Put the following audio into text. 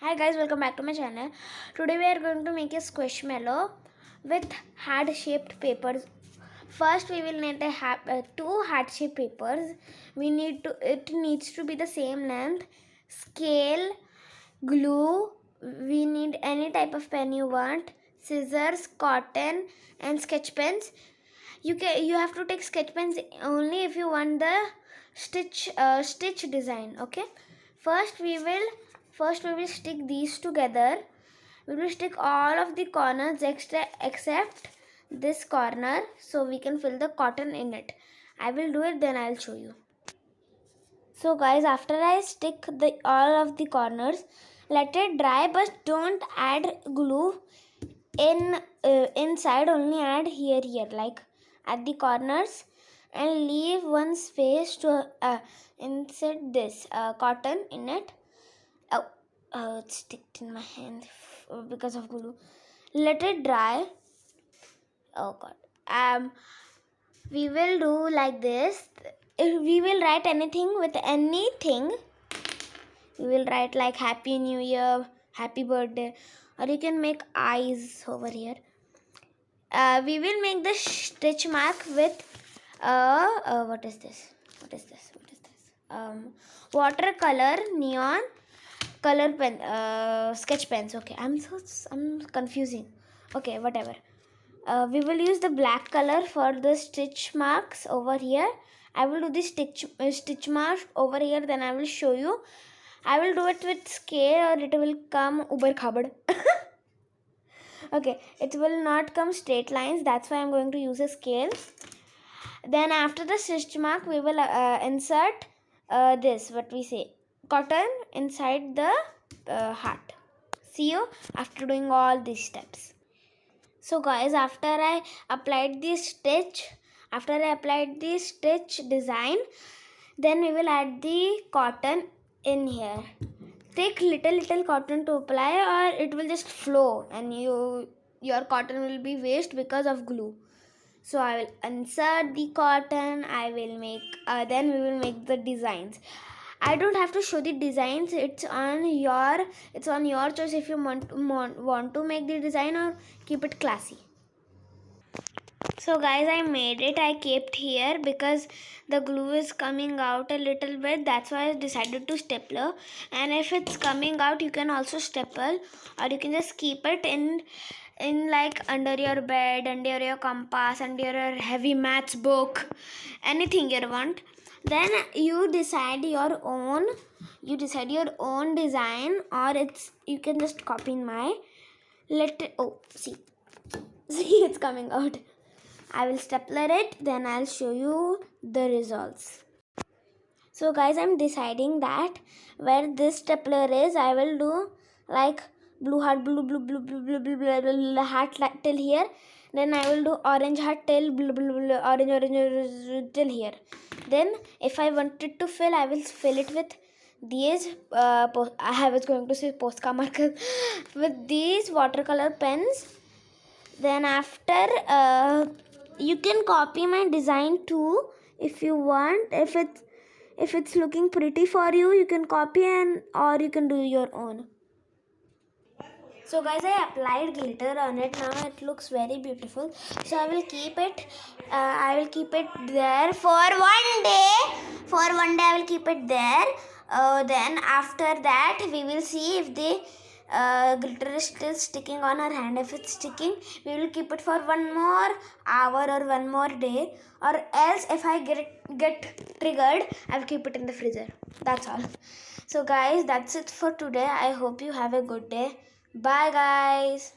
Hi guys, welcome back to my channel. Today we are going to make a squishmallow with heart-shaped papers. First we will need two heart-shaped papers. It needs to be the same length. Scale, glue. We need any type of pen you want. Scissors, cotton, and sketch pens. You have to take sketch pens only if you want the stitch design. Okay. First we will stick these together. We will stick all of the corners except this corner so we can fill the cotton in it. I will do it, then I'll show you. So guys, after I stick all of the corners, let it dry, but don't add glue inside, only add here like at the corners, and leave one space to insert this cotton in it. It's sticked in my hand because of glue. Let it dry. Oh god. We will do like this. If we will write anything with anything. We will write like Happy New Year, Happy Birthday, or you can make eyes over here. We will make the stitch mark with what is this? Watercolor neon color pen, sketch pens. Okay, I'm confusing. Okay, whatever. We will use the black color for the stitch marks over here. I will do the stitch mark over here, then I will show you. I will do it with scale or it will come uber khabad. Okay, it will not come straight lines, that's why I'm going to use a scale. Then after the stitch mark, we will insert this, what we say, cotton inside the heart. See you after doing all these steps. So guys, after I applied the stitch design, then we will add the cotton in here. Take little cotton to apply, or it will just flow and your cotton will be waste because of glue. So I will insert the cotton. Then we will make the designs. I don't have to show the designs. It's on your choice if you want to make the design or keep it classy. So guys, I made it. I kept here because the glue is coming out a little bit. That's why I decided to stapler. And if it's coming out, you can also staple, or you can just keep it in like under your bed, under your compass, under your heavy maths book, anything you want. Then you decide your own design, or you can just copy in my see it's coming out. I will stapler it, then I'll show you the results. So guys, I'm deciding that where this stapler is, I will do like blue heart, blue heart till here. Then I will do orange heart till orange till here. Then if I wanted to fill, I will fill it with these I was going to say Posca markers with these watercolor pens. Then after you can copy my design too if you want. If it's looking pretty for you, you can copy or you can do your own. So guys, I applied glitter on it. Now it looks very beautiful. So I will keep it there for one day. I will keep it there. Then after that, we will see if the glitter is still sticking on our hand. If it's sticking, we will keep it for one more hour or one more day, or else if I get triggered, I will keep it in the freezer. That's all. So guys, that's it for today. I hope you have a good day. Bye guys.